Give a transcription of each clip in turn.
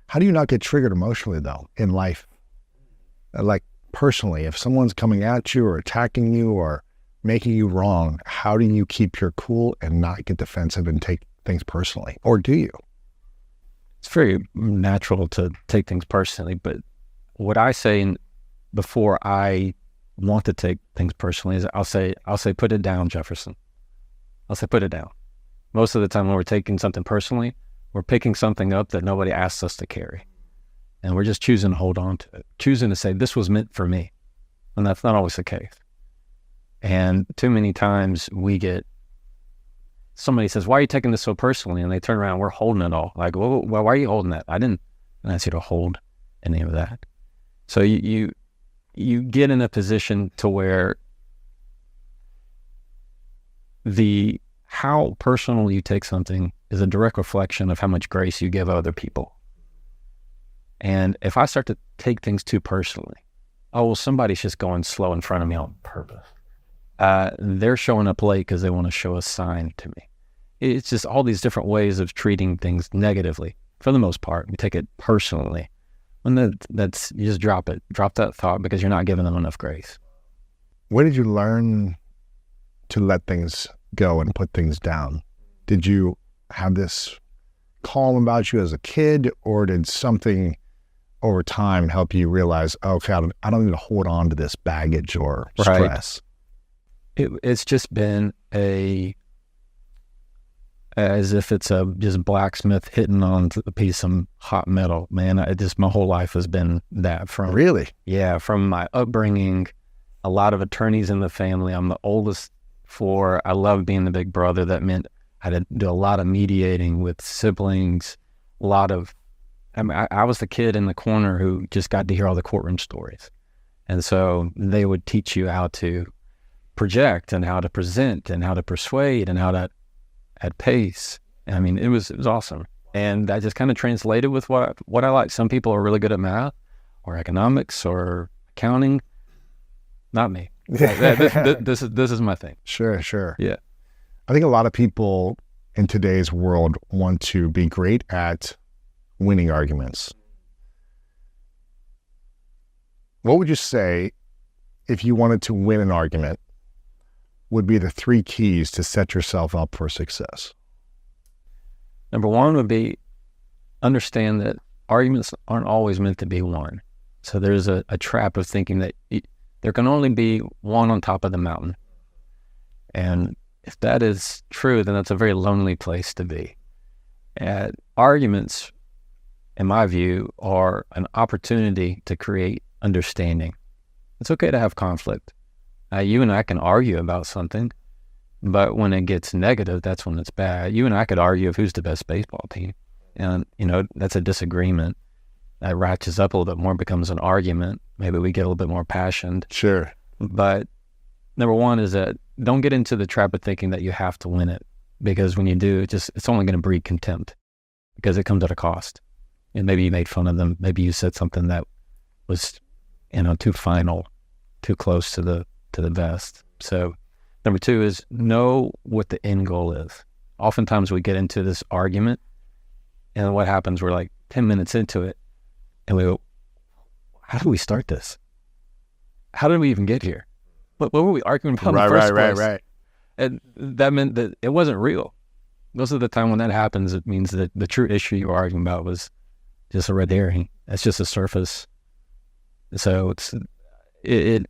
How do you not get triggered emotionally though in life? Like personally, if someone's coming at you or attacking you or making you wrong, how do you keep your cool and not get defensive and take things personally? Or do you? It's very natural to take things personally, but what I say before I want to take things personally is I'll say, put it down, Jefferson. I'll say, put it down. Most of the time when we're taking something personally, we're picking something up that nobody asked us to carry. And we're just choosing to hold on to it, choosing to say, this was meant for me. And that's not always the case. And too many times somebody says, why are you taking this so personally? And they turn around, we're holding it all. Like, well, why are you holding that? I didn't ask you to hold any of that. So you get in a position to where how personal you take something is a direct reflection of how much grace you give other people. And if I start to take things too personally, oh, well, somebody's just going slow in front of me on purpose. They're showing up late because they want to show a sign to me. It's just all these different ways of treating things negatively. For the most part, we take it personally. And that's you just drop that thought because you're not giving them enough grace. Where did you learn to let things go and put things down? Did you have this calm about you as a kid, or did something over time help you realize, okay, I don't need to hold on to this baggage or stress? Right. It's just been as if it's just blacksmith hitting on a piece of hot metal, man. My whole life has been that. Really? Yeah, from my upbringing, a lot of attorneys in the family. I'm the oldest four. I love being the big brother. That meant I had to do a lot of mediating with siblings, I was the kid in the corner who just got to hear all the courtroom stories. And so they would teach you how to project and how to present and how to persuade and how to at pace. I mean, it was awesome. And that just kind of translated with what I like. Some people are really good at math or economics or accounting. Not me. This is my thing. Sure. Yeah. I think a lot of people in today's world want to be great at winning arguments. What would you say, if you wanted to win an argument, would be the 3 keys to set yourself up for success? Number 1 would be understand that arguments aren't always meant to be won. So there's a trap of thinking that there can only be one on top of the mountain. And if that is true, then that's a very lonely place to be. Arguments, in my view, are an opportunity to create understanding. It's okay to have conflict. You and I can argue about something, but when it gets negative, that's when it's bad. You and I could argue of who's the best baseball team. And, that's a disagreement. That ratchets up a little bit more, becomes an argument. Maybe we get a little bit more passionate. Sure. But number 1 is that don't get into the trap of thinking that you have to win it, because when you do, it's only going to breed contempt because it comes at a cost. And maybe you made fun of them. Maybe you said something that was, too final, too close to the vest. So number 2 is know what the end goal is. Oftentimes we get into this argument, and what happens, we're like 10 minutes into it, and we go, how do we start this? How did we even get here? What were we arguing about in the first place? Right. And that meant that it wasn't real. Most of the time when that happens, it means that the true issue you were arguing about was just a red herring. It's just a surface. So you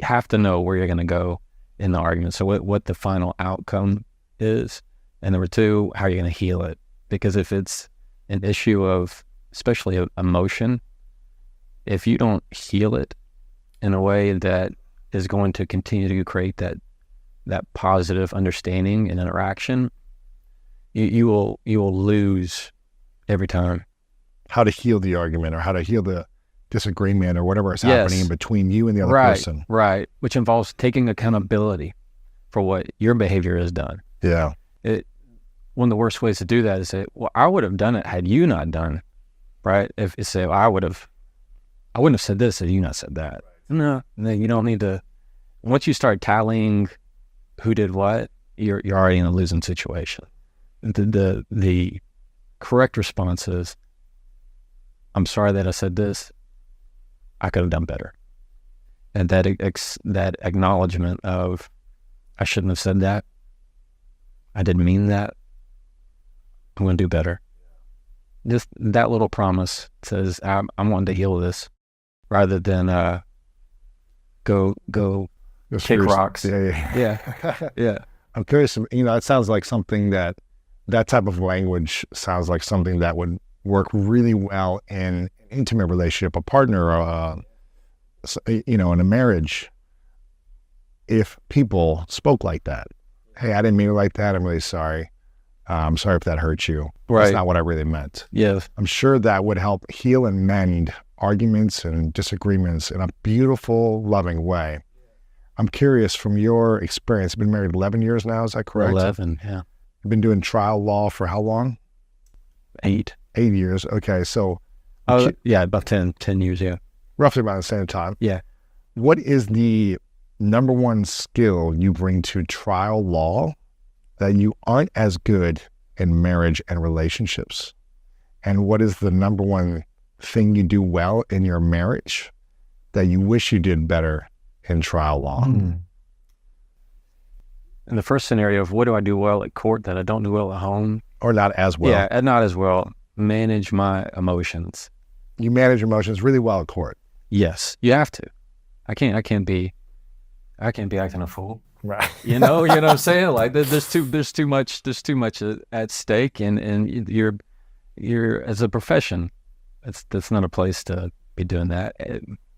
have to know where you're going to go in the argument. So what the final outcome is. And number 2, how you're going to heal it. Because if it's an issue of, especially emotion, if you don't heal it in a way that is going to continue to create that positive understanding and interaction, you will lose every time. How to heal the argument, or how to heal the disagreement, or whatever is happening between you and the other person. Right. Which involves taking accountability for what your behavior has done. Yeah. One of the worst ways to do that is say, well, I would have done it had you not done, right? If you say, well, I wouldn't have said this had you not said that. No, you don't need to. Once you start tallying who did what, you're already in a losing situation. The correct response is, I'm sorry that I said this. I could have done better. And that acknowledgement of, I shouldn't have said that. I didn't mean that. I'm going to do better. Just that little promise says, I'm wanting to heal this, rather than go kick rocks. Yeah. Yeah. I'm curious, it sounds like something that type of language sounds like something that would work really well in an intimate relationship, a partner, in a marriage. If people spoke like that, hey, I didn't mean it like that. I'm really sorry. I'm sorry if that hurt you. Right. That's not what I really meant. Yeah. I'm sure that would help heal and mend arguments and disagreements in a beautiful, loving way. I'm curious, from your experience, you've been married 11 years now, is that correct? 11, yeah. You've been doing trial law for how long? 8. 8 years. Okay, so. Yeah, about 10 years, yeah. Roughly around the same time. Yeah. What is the number one skill you bring to trial law that you aren't as good in marriage and relationships? And what is the number one thing you do well in your marriage that you wish you did better in trial law? In the first scenario of what do I do well at court that I don't do well at home? Or not as well? Yeah, and not as well. Manage my emotions. You manage emotions really well at court. Yes, you have to. I can't be acting a fool. Right. You know what I'm saying? Like there's too much at stake, and you're as a profession, that's not a place to be doing that.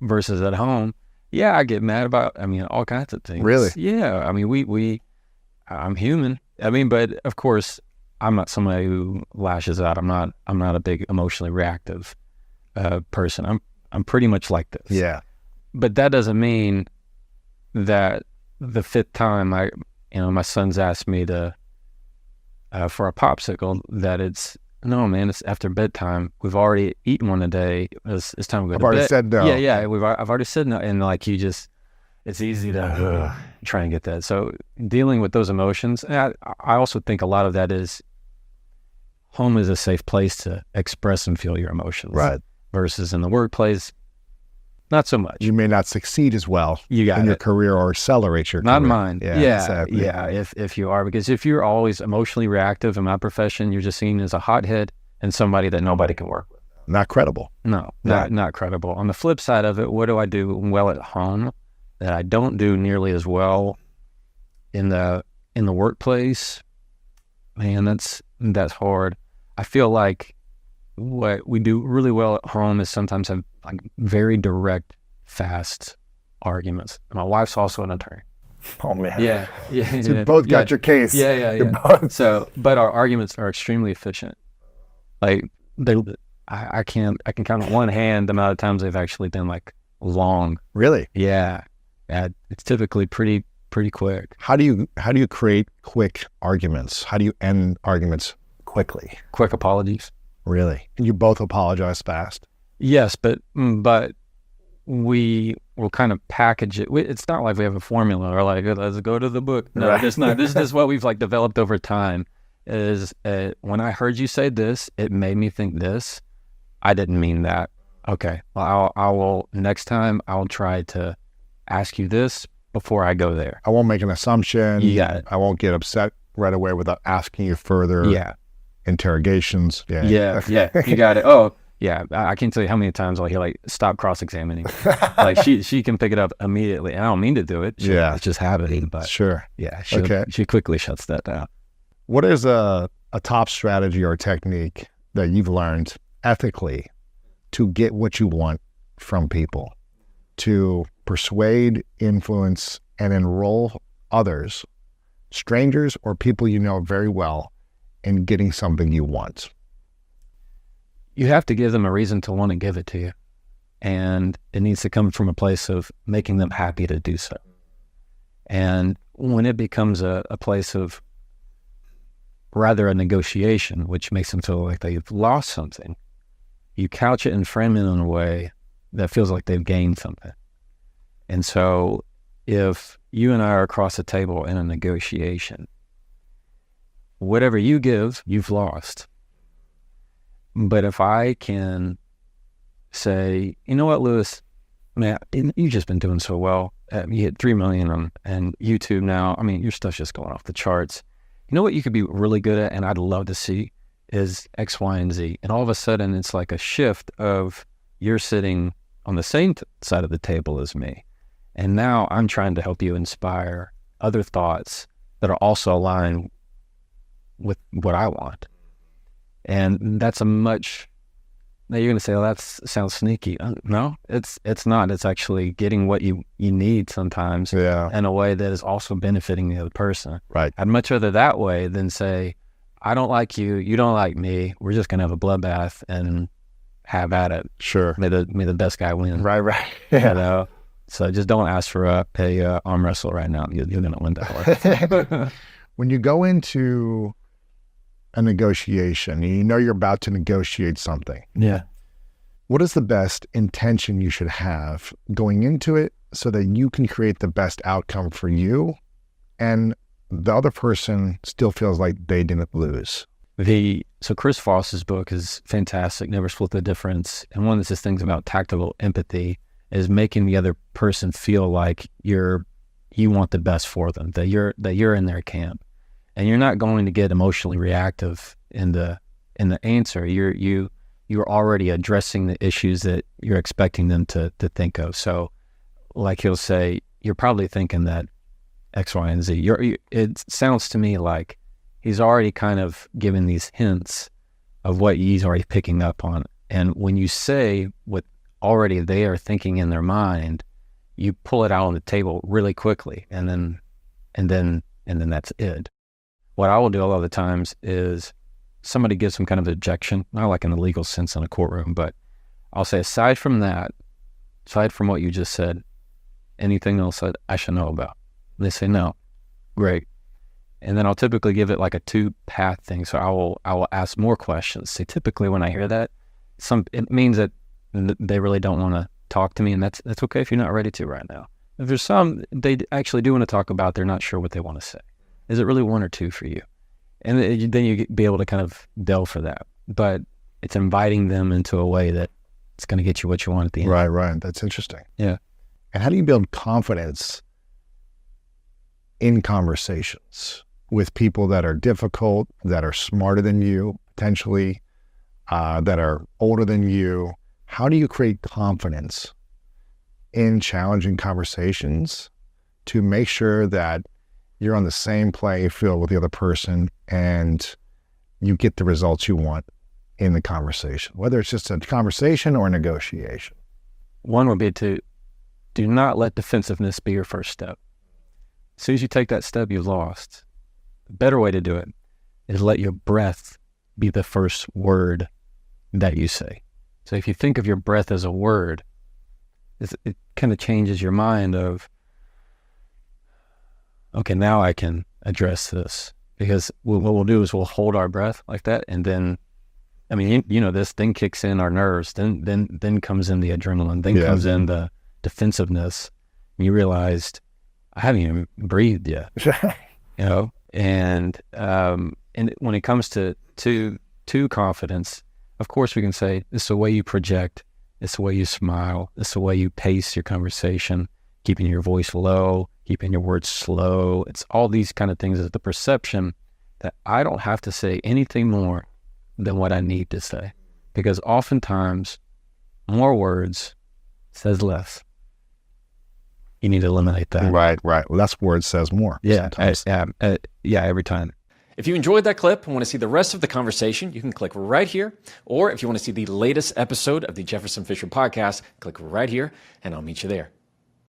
Versus at home, yeah, I get mad about all kinds of things. Really? Yeah. I'm human. But of course, I'm not somebody who lashes out. I'm not a big emotionally reactive person. I'm pretty much like this. Yeah. But that doesn't mean that the 5th time my son's asked me to for a popsicle, that it's no, man, it's after bedtime. We've already eaten one a day. It's time to go to bed. I've already said no. Yeah. I've already said no, and it's easy to try and get that. So dealing with those emotions, I also think a lot of that is home is a safe place to express and feel your emotions. Right. Versus in the workplace, not so much. You may not succeed as well in your career or accelerate your career. Not mine. Yeah. Exactly. Yeah. If you are, because if you're always emotionally reactive in my profession, you're just seen as a hothead and somebody that nobody can work with. Not credible. No, not credible. On the flip side of it, what do I do well at home that I don't do nearly as well in the workplace? Man, that's hard. I feel like what we do really well at home is sometimes have like very direct, fast arguments. My wife's also an attorney. Oh man. Yeah. So you both got your case. Yeah. So, but our arguments are extremely efficient. Like I can count on one hand the amount of times they've actually been like long. Really? Yeah. It's typically pretty quick. How do you create quick arguments? How do you end arguments quickly? Quick apologies. Really? And you both apologize fast? Yes, but we will kind of package it. It's not like we have a formula or like, let's go to the book. No, right. It's not. This is what we've like developed over time. Is when I heard you say this, it made me think this. I didn't mean that. Okay. Well, I will next time. I'll try to ask you this before I go there. I won't make an assumption. You got it. I won't get upset right away without asking you further. Yeah. Interrogations. Yeah. You got it. Oh, yeah. I can't tell you how many times I'll hear like, stop cross-examining. Like she can pick it up immediately. And I don't mean to do it. It's just happening. But sure. Yeah. She quickly shuts that down. What is a top strategy or technique that you've learned ethically to get what you want from people, to persuade, influence, and enroll others, strangers or people you know very well, in getting something you want? You have to give them a reason to want to give it to you. And it needs to come from a place of making them happy to do so. And when it becomes a place of rather a negotiation, which makes them feel like they've lost something, you couch it and frame it in a way that feels like they've gained something. And so if you and I are across the table in a negotiation, whatever you give, you've lost. But if I can say, you know what, Lewis, man, you've just been doing so well. You hit 3 million on YouTube now. I mean, your stuff's just going off the charts. You know what you could be really good at, and I'd love to see, is X, Y, and Z. And all of a sudden, it's like a shift of you're sitting on the same side of the table as me. And now I'm trying to help you inspire other thoughts that are also aligned with what I want. And that's a much, now you're going to say, oh, that sounds sneaky. No, it's not. It's actually getting what you need sometimes in a way that is also benefiting the other person. Right. I'd much rather that way than say, I don't like you, you don't like me, we're just going to have a bloodbath and have at it. Sure. May the best guy win. Right. Yeah. You know? So just don't ask for a arm wrestle right now. You're going to win that one. When you go into a negotiation, you know you're about to negotiate something. Yeah. What is the best intention you should have going into it so that you can create the best outcome for you and the other person still feels like they didn't lose? So Chris Voss's book is fantastic, Never Split the Difference. And one of his things about tactical empathy is making the other person feel like you want the best for them, that you're in their camp. And you're not going to get emotionally reactive in the answer. You're already addressing the issues that you're expecting them to think of. So like he'll say, you're probably thinking that X, Y, and Z. It sounds to me like he's already kind of given these hints of what he's already picking up on. And when you say what already they are thinking in their mind, you pull it out on the table really quickly, and then that's it. What I will do a lot of the times is somebody gives some kind of objection, not like in the legal sense in a courtroom, but I'll say, aside from what you just said, anything else that I should know about? They say no. Great. And then I'll typically give it like a 2-path thing. So I will ask more questions. See, typically when I hear that, it means that they really don't want to talk to me, and that's okay if you're not ready to right now. If there's some they actually do want to talk about, they're not sure what they want to say. Is it really one or two for you? And then you be able to kind of delve for that. But it's inviting them into a way that it's going to get you what you want at the end. Right. That's interesting. Yeah. And how do you build confidence in conversations with people that are difficult, that are smarter than you, potentially, that are older than you? How do you create confidence in challenging conversations to make sure that you're on the same playing field with the other person and you get the results you want in the conversation, whether it's just a conversation or a negotiation? One would be to do not let defensiveness be your first step. As soon as you take that step, you've lost. The better way to do it is let your breath be the first word that you say. So if you think of your breath as a word, it kind of changes your mind of, okay, now I can address this. Because what we'll do is we'll hold our breath like that, and then, I mean, this thing kicks in our nerves, then comes in the adrenaline, then comes in the defensiveness, and you realized, I haven't even breathed yet. And when it comes to confidence, of course we can say, it's the way you project, it's the way you smile, it's the way you pace your conversation, keeping your voice low, keeping your words slow. It's all these kind of things. It's the perception that I don't have to say anything more than what I need to say. Because oftentimes, more words says less. You need to eliminate that. Right. Less words says more. Yeah, every time. If you enjoyed that clip and want to see the rest of the conversation, you can click right here. Or if you want to see the latest episode of the Jefferson Fisher podcast, click right here, and I'll meet you there.